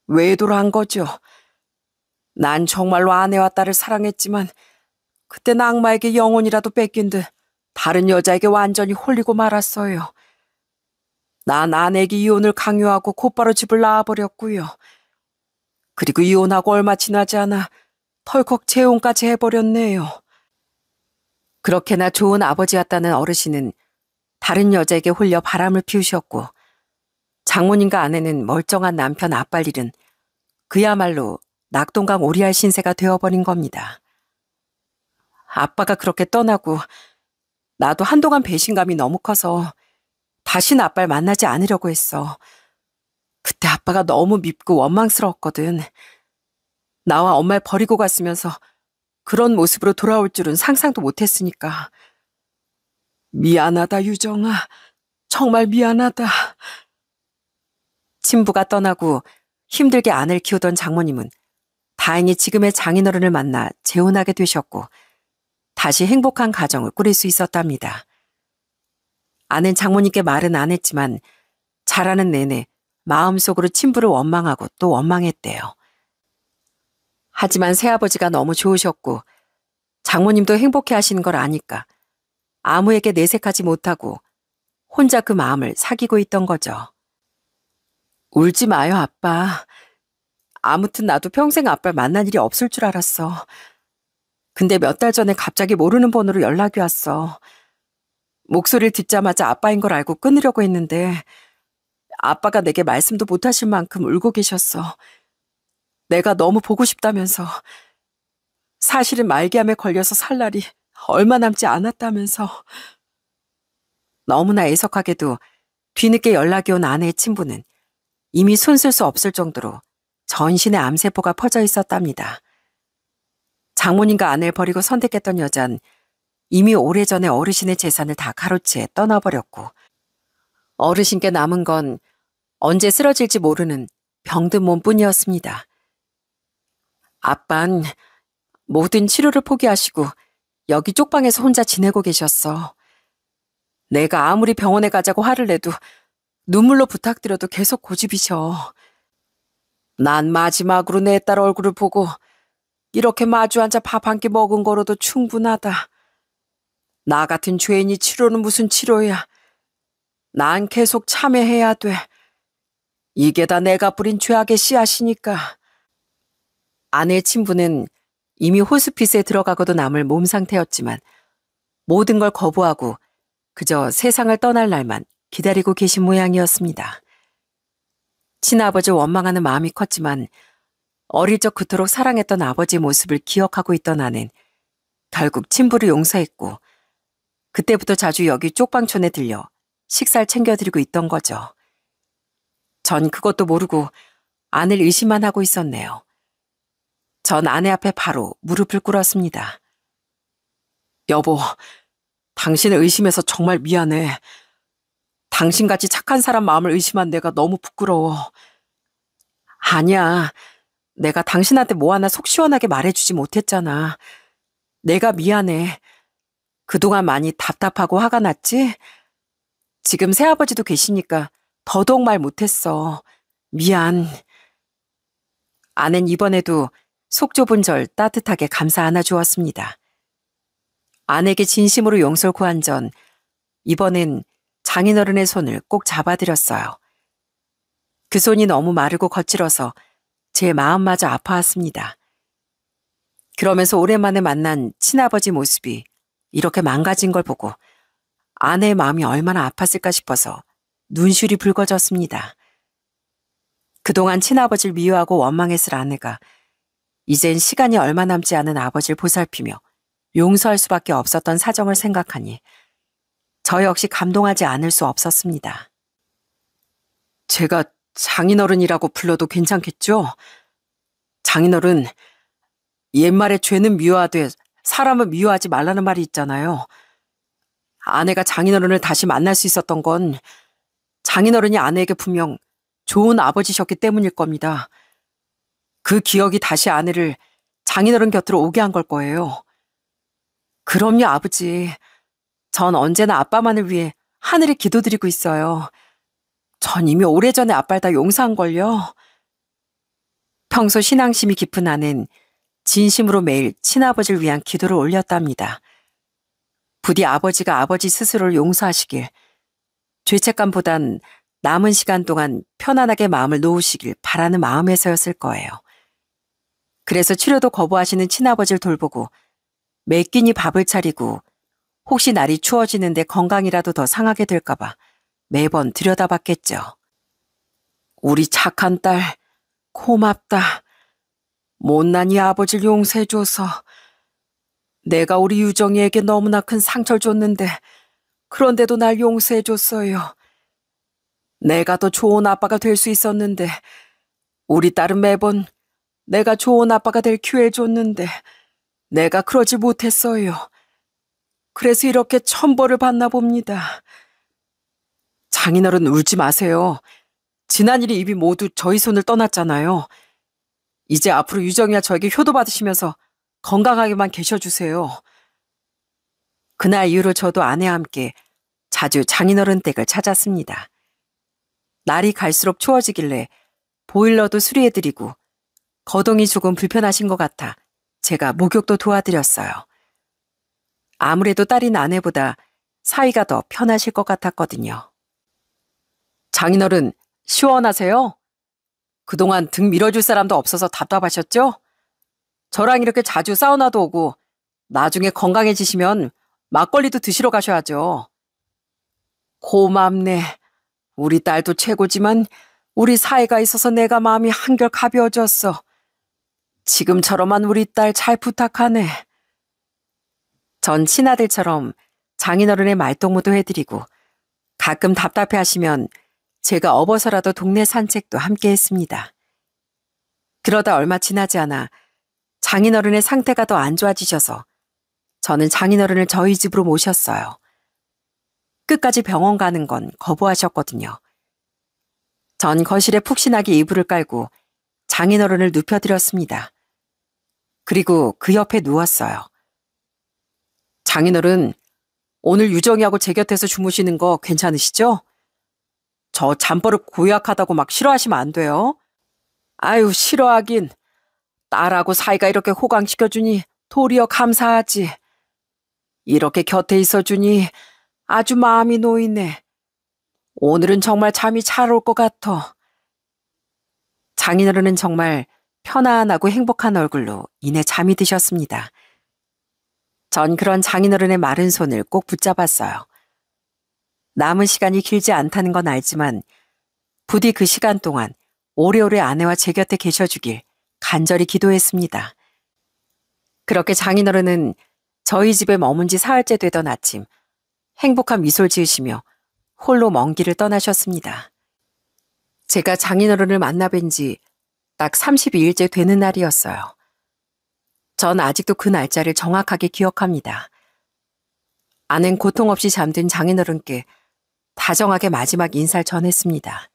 A: 외도를 한 거죠. 난 정말로 아내와 딸을 사랑했지만 그땐 악마에게 영혼이라도 뺏긴 듯 다른 여자에게 완전히 홀리고 말았어요. 난 아내에게 이혼을 강요하고 곧바로 집을 나와버렸고요. 그리고 이혼하고 얼마 지나지 않아 덜컥 재혼까지 해버렸네요. 그렇게나 좋은 아버지였다는 어르신은 다른 여자에게 홀려 바람을 피우셨고 장모님과 아내는 멀쩡한 남편 아빠일 일은 그야말로 낙동강 오리알 신세가 되어버린 겁니다. 아빠가 그렇게 떠나고 나도 한동안 배신감이 너무 커서 다시는 아빠를 만나지 않으려고 했어. 그때 아빠가 너무 밉고 원망스러웠거든. 나와 엄마를 버리고 갔으면서 그런 모습으로 돌아올 줄은 상상도 못했으니까. 미안하다, 유정아. 정말 미안하다. 친부가 떠나고 힘들게 아내를 키우던 장모님은 다행히 지금의 장인어른을 만나 재혼하게 되셨고 다시 행복한 가정을 꾸릴 수 있었답니다. 아는 장모님께 말은 안 했지만 자라는 내내 마음속으로 친부를 원망하고 또 원망했대요. 하지만 새아버지가 너무 좋으셨고 장모님도 행복해 하시는 걸 아니까 아무에게 내색하지 못하고 혼자 그 마음을 사귀고 있던 거죠. 울지 마요, 아빠. 아무튼 나도 평생 아빠를 만날 일이 없을 줄 알았어. 근데 몇 달 전에 갑자기 모르는 번호로 연락이 왔어. 목소리를 듣자마자 아빠인 걸 알고 끊으려고 했는데 아빠가 내게 말씀도 못하실 만큼 울고 계셨어. 내가 너무 보고 싶다면서. 사실은 말기암에 걸려서 살 날이 얼마 남지 않았다면서. 너무나 애석하게도 뒤늦게 연락이 온 아내의 친부는 이미 손쓸 수 없을 정도로 전신에 암세포가 퍼져 있었답니다. 장모님과 아내를 버리고 선택했던 여잔 이미 오래전에 어르신의 재산을 다 가로채 떠나버렸고 어르신께 남은 건 언제 쓰러질지 모르는 병든 몸뿐이었습니다. 아빤 모든 치료를 포기하시고 여기 쪽방에서 혼자 지내고 계셨어. 내가 아무리 병원에 가자고 화를 내도 눈물로 부탁드려도 계속 고집이셔. 난 마지막으로 내 딸 얼굴을 보고 이렇게 마주 앉아 밥 한 끼 먹은 거로도 충분하다. 나 같은 죄인이 치료는 무슨 치료야. 난 계속 참회해야 돼. 이게 다 내가 뿌린 죄악의 씨앗이니까. 아내의 친부는 이미 호스피스에 들어가고도 남을 몸 상태였지만 모든 걸 거부하고 그저 세상을 떠날 날만 기다리고 계신 모양이었습니다. 친아버지 원망하는 마음이 컸지만 어릴 적 그토록 사랑했던 아버지의 모습을 기억하고 있던 아는 결국 친부를 용서했고 그때부터 자주 여기 쪽방촌에 들려 식사를 챙겨드리고 있던 거죠. 전 그것도 모르고 아내를 의심만 하고 있었네요. 전 아내 앞에 바로 무릎을 꿇었습니다. 여보, 당신을 의심해서 정말 미안해. 당신같이 착한 사람 마음을 의심한 내가 너무 부끄러워. 아니야. 내가 당신한테 뭐 하나 속 시원하게 말해주지 못했잖아. 내가 미안해. 그동안 많이 답답하고 화가 났지? 지금 새아버지도 계시니까 더더욱 말 못했어. 미안. 아는 이번에도 속 좁은 절 따뜻하게 감싸 안아 주었습니다. 아내에게 진심으로 용서를 구한 전 이번엔 장인어른의 손을 꼭 잡아드렸어요. 그 손이 너무 마르고 거칠어서 제 마음마저 아파왔습니다. 그러면서 오랜만에 만난 친아버지 모습이 이렇게 망가진 걸 보고 아내의 마음이 얼마나 아팠을까 싶어서 눈시울이 붉어졌습니다. 그동안 친아버지를 미워하고 원망했을 아내가 이젠 시간이 얼마 남지 않은 아버지를 보살피며 용서할 수밖에 없었던 사정을 생각하니 저 역시 감동하지 않을 수 없었습니다. 제가 장인어른이라고 불러도 괜찮겠죠? 장인어른, 옛말에 죄는 미워하되 사람은 미워하지 말라는 말이 있잖아요. 아내가 장인어른을 다시 만날 수 있었던 건 장인어른이 아내에게 분명 좋은 아버지셨기 때문일 겁니다. 그 기억이 다시 아내를 장인어른 곁으로 오게 한 걸 거예요. 그럼요, 아버지. 전 언제나 아빠만을 위해 하늘에 기도드리고 있어요. 전 이미 오래전에 아빠를 다 용서한걸요. 평소 신앙심이 깊은 아내는 진심으로 매일 친아버지를 위한 기도를 올렸답니다. 부디 아버지가 아버지 스스로를 용서하시길, 죄책감보단 남은 시간 동안 편안하게 마음을 놓으시길 바라는 마음에서였을 거예요. 그래서 치료도 거부하시는 친아버지를 돌보고 매 끼니 밥을 차리고 혹시 날이 추워지는데 건강이라도 더 상하게 될까봐 매번 들여다봤겠죠. 우리 착한 딸, 고맙다. 못난 이 아버지를 용서해줘서. 내가 우리 유정이에게 너무나 큰 상처를 줬는데 그런데도 날 용서해줬어요. 내가 더 좋은 아빠가 될 수 있었는데 우리 딸은 매번 내가 좋은 아빠가 될 기회를 줬는데 내가 그러지 못했어요. 그래서 이렇게 천벌을 받나 봅니다. 장인어른 울지 마세요. 지난 일이 이미 모두 저희 손을 떠났잖아요. 이제 앞으로 유정이와 저에게 효도받으시면서 건강하게만 계셔주세요. 그날 이후로 저도 아내와 함께 자주 장인어른 댁을 찾았습니다. 날이 갈수록 추워지길래 보일러도 수리해드리고 거동이 조금 불편하신 것 같아 제가 목욕도 도와드렸어요. 아무래도 딸인 아내보다 사이가 더 편하실 것 같았거든요. 장인어른, 시원하세요? 그동안 등 밀어줄 사람도 없어서 답답하셨죠? 저랑 이렇게 자주 사우나도 오고 나중에 건강해지시면 막걸리도 드시러 가셔야죠. 고맙네. 우리 딸도 최고지만 우리 사이가 있어서 내가 마음이 한결 가벼워졌어. 지금처럼만 우리 딸 잘 부탁하네. 전 친아들처럼 장인어른의 말동무도 해드리고 가끔 답답해하시면 제가 업어서라도 동네 산책도 함께 했습니다. 그러다 얼마 지나지 않아 장인어른의 상태가 더 안 좋아지셔서 저는 장인어른을 저희 집으로 모셨어요. 끝까지 병원 가는 건 거부하셨거든요. 전 거실에 푹신하게 이불을 깔고 장인어른을 눕혀드렸습니다. 그리고 그 옆에 누웠어요. 장인어른, 오늘 유정이하고 제 곁에서 주무시는 거 괜찮으시죠? 저 잠버릇 고약하다고 막 싫어하시면 안 돼요. 아유, 싫어하긴. 딸하고 사이가 이렇게 호강시켜주니 도리어 감사하지. 이렇게 곁에 있어주니 아주 마음이 놓이네. 오늘은 정말 잠이 잘 올 것 같아. 장인어른은 정말 편안하고 행복한 얼굴로 이내 잠이 드셨습니다. 전 그런 장인어른의 마른 손을 꼭 붙잡았어요. 남은 시간이 길지 않다는 건 알지만 부디 그 시간 동안 오래오래 아내와 제 곁에 계셔주길 간절히 기도했습니다. 그렇게 장인어른은 저희 집에 머문 지 사흘째 되던 아침 행복한 미소를 지으시며 홀로 먼 길을 떠나셨습니다. 제가 장인어른을 만나 뵌 지 딱 32일째 되는 날이었어요. 전 아직도 그 날짜를 정확하게 기억합니다. 아낸 고통 없이 잠든 장인어른께 다정하게 마지막 인사를 전했습니다.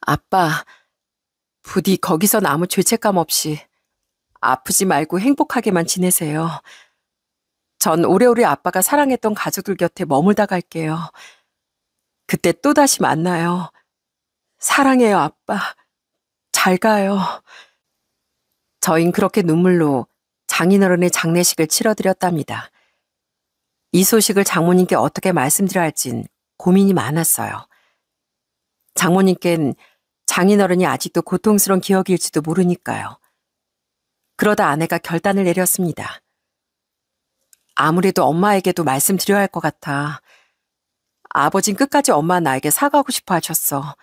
A: 아빠, 부디 거기선 아무 죄책감 없이 아프지 말고 행복하게만 지내세요. 전 오래오래 아빠가 사랑했던 가족들 곁에 머물다 갈게요. 그때 또다시 만나요. 사랑해요, 아빠. 잘 가요. 저흰 그렇게 눈물로 장인어른의 장례식을 치러드렸답니다. 이 소식을 장모님께 어떻게 말씀드려야 할진 고민이 많았어요. 장모님께는 장인어른이 아직도 고통스러운 기억일지도 모르니까요. 그러다 아내가 결단을 내렸습니다. 아무래도 엄마에게도 말씀드려야 할 것 같아. 아버진 끝까지 엄마 나에게 사과하고 싶어 하셨어.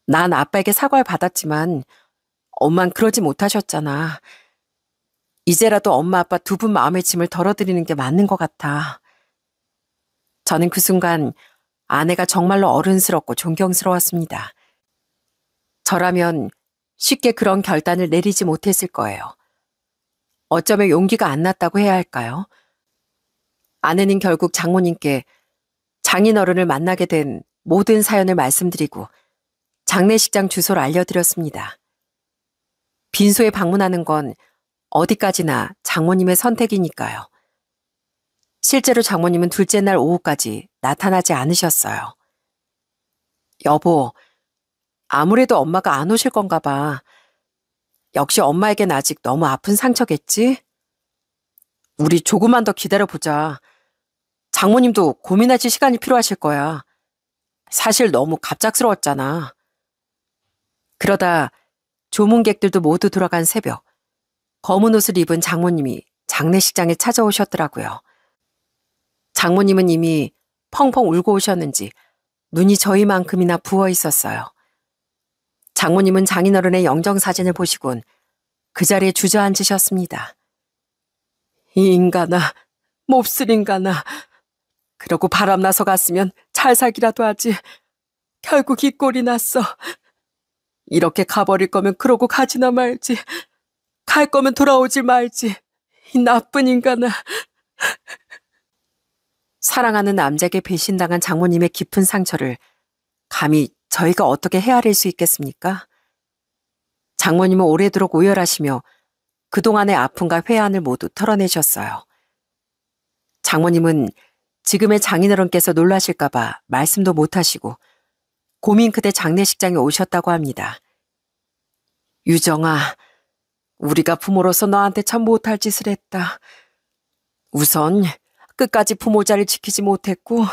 A: 난 아빠에게 사과를 받았지만 엄만 그러지 못하셨잖아. 이제라도 엄마 아빠 두 분 마음의 짐을 덜어드리는 게 맞는 것 같아. 저는 그 순간 아내가 정말로 어른스럽고 존경스러웠습니다. 저라면 쉽게 그런 결단을 내리지 못했을 거예요. 어쩌면 용기가 안 났다고 해야 할까요? 아내는 결국 장모님께 장인어른을 만나게 된 모든 사연을 말씀드리고 장례식장 주소를 알려드렸습니다. 빈소에 방문하는 건 어디까지나 장모님의 선택이니까요. 실제로 장모님은 둘째 날 오후까지 나타나지 않으셨어요. 여보, 아무래도 엄마가 안 오실 건가 봐. 역시 엄마에겐 아직 너무 아픈 상처겠지? 우리 조금만 더 기다려보자. 장모님도 고민하실 시간이 필요하실 거야. 사실 너무 갑작스러웠잖아. 그러다 조문객들도 모두 돌아간 새벽, 검은 옷을 입은 장모님이 장례식장에 찾아오셨더라고요. 장모님은 이미 펑펑 울고 오셨는지 눈이 저희만큼이나 부어 있었어요. 장모님은 장인어른의 영정사진을 보시곤 그 자리에 주저앉으셨습니다. 이 인간아, 몹쓸 인간아. 그러고 바람나서 갔으면 잘 살기라도 하지. 결국 이 꼴이 났어. 이렇게 가버릴 거면 그러고 가지나 말지. 갈 거면 돌아오질 말지. 이 나쁜 인간아. 사랑하는 남자에게 배신당한 장모님의 깊은 상처를 감히 저희가 어떻게 헤아릴 수 있겠습니까? 장모님은 오래도록 오열하시며 그동안의 아픔과 회한을 모두 털어내셨어요. 장모님은 지금의 장인어른께서 놀라실까봐 말씀도 못하시고 고민 끝에 장례식장에 오셨다고 합니다. 유정아, 우리가 부모로서 너한테 참 못할 짓을 했다. 우선 끝까지 부모 자리를 지키지 못했고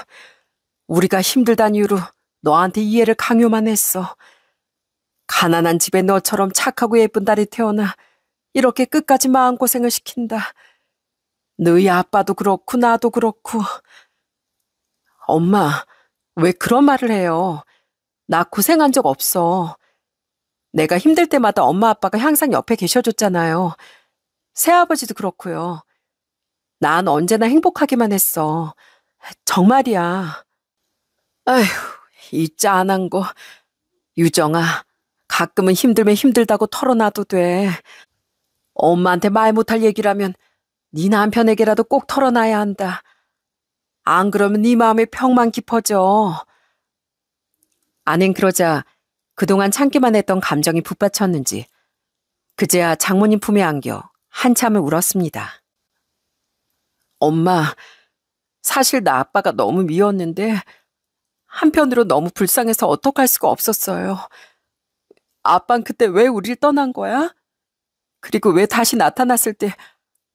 A: 우리가 힘들다는 이유로 너한테 이해를 강요만 했어. 가난한 집에 너처럼 착하고 예쁜 딸이 태어나 이렇게 끝까지 마음고생을 시킨다. 너희 아빠도 그렇고 나도 그렇고. 엄마, 왜 그런 말을 해요? 나 고생한 적 없어. 내가 힘들 때마다 엄마 아빠가 항상 옆에 계셔줬잖아요. 새아버지도 그렇고요. 난 언제나 행복하기만 했어. 정말이야. 아휴, 이 짠한 거. 유정아, 가끔은 힘들면 힘들다고 털어놔도 돼. 엄마한테 말 못할 얘기라면 네 남편에게라도 꼭 털어놔야 한다. 안 그러면 네 마음에 벽만 깊어져. 아낸 그러자 그동안 참기만 했던 감정이 북받쳤는지 그제야 장모님 품에 안겨 한참을 울었습니다. 엄마, 사실 나 아빠가 너무 미웠는데 한편으로 너무 불쌍해서 어떡할 수가 없었어요. 아빤 그때 왜 우릴 떠난 거야? 그리고 왜 다시 나타났을 때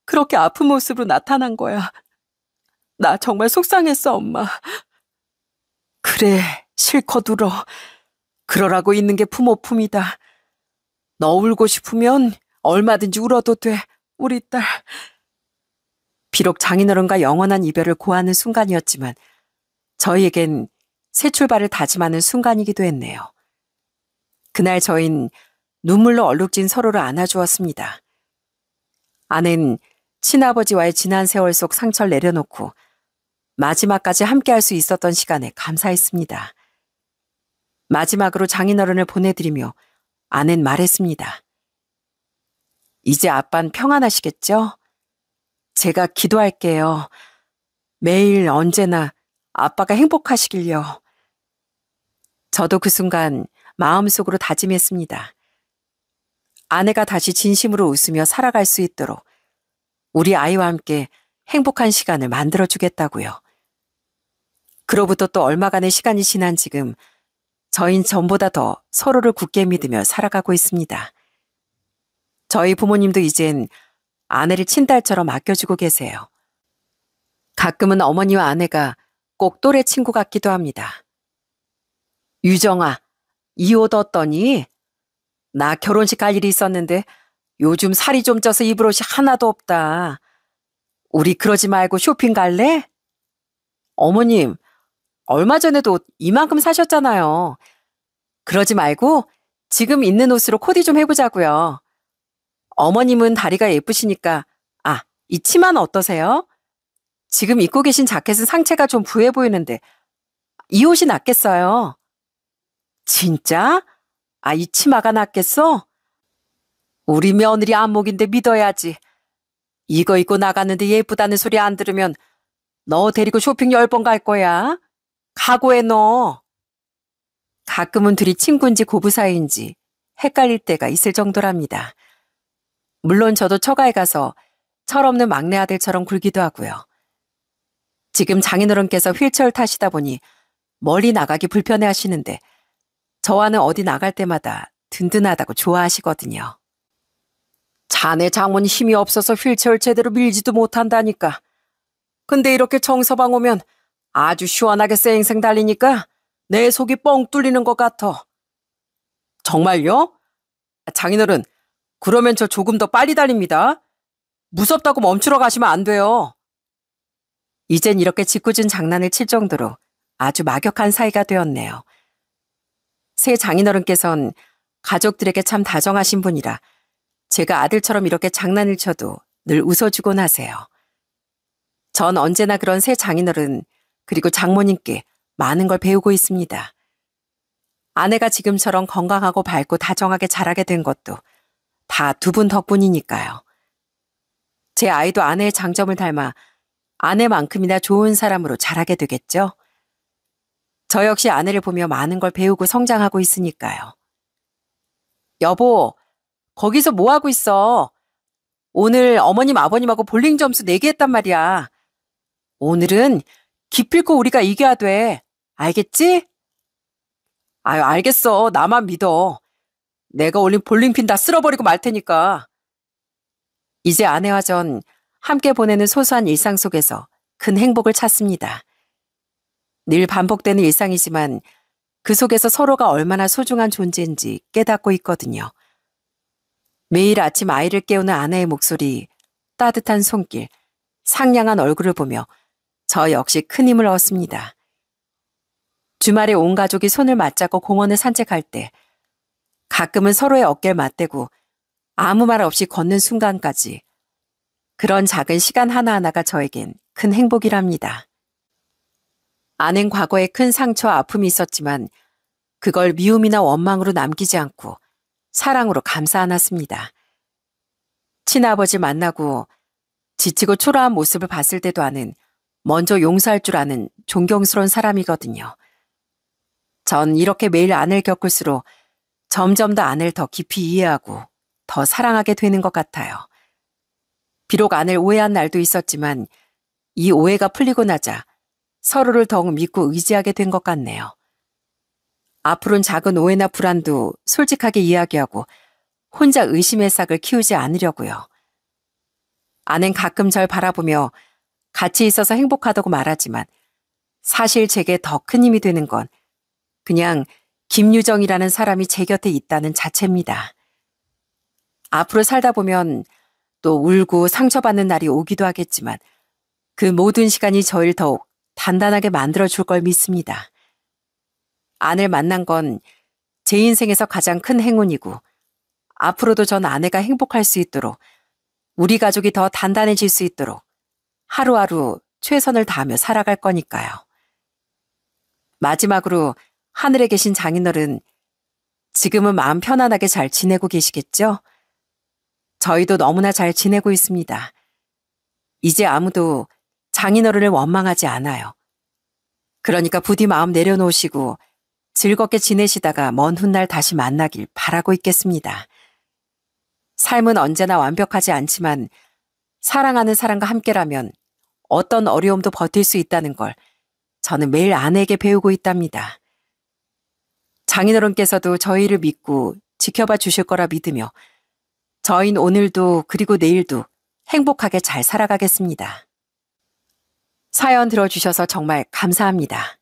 A: 그렇게 아픈 모습으로 나타난 거야? 나 정말 속상했어, 엄마. 그래, 실컷 울어. 그러라고 있는 게 부모 품이다. 너 울고 싶으면 얼마든지 울어도 돼, 우리 딸. 비록 장인어른과 영원한 이별을 고하는 순간이었지만 저희에겐 새 출발을 다짐하는 순간이기도 했네요. 그날 저흰 눈물로 얼룩진 서로를 안아주었습니다. 아내는 친아버지와의 지난 세월 속 상처를 내려놓고 마지막까지 함께할 수 있었던 시간에 감사했습니다. 마지막으로 장인어른을 보내드리며 아내는 말했습니다. 이제 아빤 평안하시겠죠? 제가 기도할게요. 매일 언제나 아빠가 행복하시길요. 저도 그 순간 마음속으로 다짐했습니다. 아내가 다시 진심으로 웃으며 살아갈 수 있도록 우리 아이와 함께 행복한 시간을 만들어주겠다고요. 그로부터 또 얼마간의 시간이 지난 지금 저흰 전보다 더 서로를 굳게 믿으며 살아가고 있습니다. 저희 부모님도 이젠 아내를 친딸처럼 아껴주고 계세요. 가끔은 어머니와 아내가 꼭 또래 친구 같기도 합니다. 유정아, 이 옷 어떠니? 나 결혼식 갈 일이 있었는데 요즘 살이 좀 쪄서 입을 옷이 하나도 없다. 우리 그러지 말고 쇼핑 갈래? 어머님, 얼마 전에도 옷 이만큼 사셨잖아요. 그러지 말고 지금 있는 옷으로 코디 좀 해보자고요. 어머님은 다리가 예쁘시니까, 이 치마는 어떠세요? 지금 입고 계신 자켓은 상체가 좀 부해 보이는데 이 옷이 낫겠어요. 진짜? 이 치마가 낫겠어? 우리 며느리 안목인데 믿어야지. 이거 입고 나갔는데 예쁘다는 소리 안 들으면 너 데리고 쇼핑 10번 갈 거야. 각오해 너. 가끔은 둘이 친구인지 고부 사이인지 헷갈릴 때가 있을 정도랍니다. 물론 저도 처가에 가서 철없는 막내 아들처럼 굴기도 하고요. 지금 장인어른께서 휠체어를 타시다 보니 멀리 나가기 불편해 하시는데 저와는 어디 나갈 때마다 든든하다고 좋아하시거든요. 자네 장모님 힘이 없어서 휠체어를 제대로 밀지도 못한다니까. 근데 이렇게 정서방 오면 아주 시원하게 쌩쌩 달리니까 내 속이 뻥 뚫리는 것 같아. 정말요? 장인어른, 그러면 저 조금 더 빨리 달립니다. 무섭다고 멈추러 가시면 안 돼요. 이젠 이렇게 짓궂은 장난을 칠 정도로 아주 막역한 사이가 되었네요. 새 장인어른께선 가족들에게 참 다정하신 분이라 제가 아들처럼 이렇게 장난을 쳐도 늘 웃어주곤 하세요. 전 언제나 그런 새 장인어른 그리고 장모님께 많은 걸 배우고 있습니다. 아내가 지금처럼 건강하고 밝고 다정하게 자라게 된 것도 다 두 분 덕분이니까요. 제 아이도 아내의 장점을 닮아 아내만큼이나 좋은 사람으로 자라게 되겠죠? 저 역시 아내를 보며 많은 걸 배우고 성장하고 있으니까요. 여보, 거기서 뭐 하고 있어? 오늘 어머님 아버님하고 볼링 점수 내기했단 말이야. 오늘은 기필코 우리가 이겨야 돼. 알겠지? 알겠어. 나만 믿어. 내가 올린 볼링핀 다 쓸어버리고 말 테니까. 이제 아내와 전 함께 보내는 소소한 일상 속에서 큰 행복을 찾습니다. 늘 반복되는 일상이지만 그 속에서 서로가 얼마나 소중한 존재인지 깨닫고 있거든요. 매일 아침 아이를 깨우는 아내의 목소리, 따뜻한 손길, 상냥한 얼굴을 보며 저 역시 큰 힘을 얻습니다. 주말에 온 가족이 손을 맞잡고 공원을 산책할 때 가끔은 서로의 어깨를 맞대고 아무 말 없이 걷는 순간까지 그런 작은 시간 하나하나가 저에겐 큰 행복이랍니다. 아낸 과거에 큰 상처와 아픔이 있었지만 그걸 미움이나 원망으로 남기지 않고 사랑으로 감싸 안았습니다. 친아버지 만나고 지치고 초라한 모습을 봤을 때도 아는 먼저 용서할 줄 아는 존경스러운 사람이거든요. 전 이렇게 매일 아내를 겪을수록 점점 더 아내를 더 깊이 이해하고 더 사랑하게 되는 것 같아요. 비록 아내를 오해한 날도 있었지만 이 오해가 풀리고 나자 서로를 더욱 믿고 의지하게 된 것 같네요. 앞으로는 작은 오해나 불안도 솔직하게 이야기하고 혼자 의심의 싹을 키우지 않으려고요. 아낸 가끔 절 바라보며 같이 있어서 행복하다고 말하지만 사실 제게 더 큰 힘이 되는 건 그냥 김유정이라는 사람이 제 곁에 있다는 자체입니다. 앞으로 살다 보면 또 울고 상처받는 날이 오기도 하겠지만 그 모든 시간이 저를 더욱 단단하게 만들어줄 걸 믿습니다. 아내를 만난 건 제 인생에서 가장 큰 행운이고 앞으로도 전 아내가 행복할 수 있도록 우리 가족이 더 단단해질 수 있도록 하루하루 최선을 다하며 살아갈 거니까요. 마지막으로 하늘에 계신 장인어른, 지금은 마음 편안하게 잘 지내고 계시겠죠? 저희도 너무나 잘 지내고 있습니다. 이제 아무도 장인어른을 원망하지 않아요. 그러니까 부디 마음 내려놓으시고 즐겁게 지내시다가 먼 훗날 다시 만나길 바라고 있겠습니다. 삶은 언제나 완벽하지 않지만 사랑하는 사람과 함께라면 어떤 어려움도 버틸 수 있다는 걸 저는 매일 아내에게 배우고 있답니다. 장인어른께서도 저희를 믿고 지켜봐 주실 거라 믿으며 저흰 오늘도 그리고 내일도 행복하게 잘 살아가겠습니다. 사연 들어주셔서 정말 감사합니다.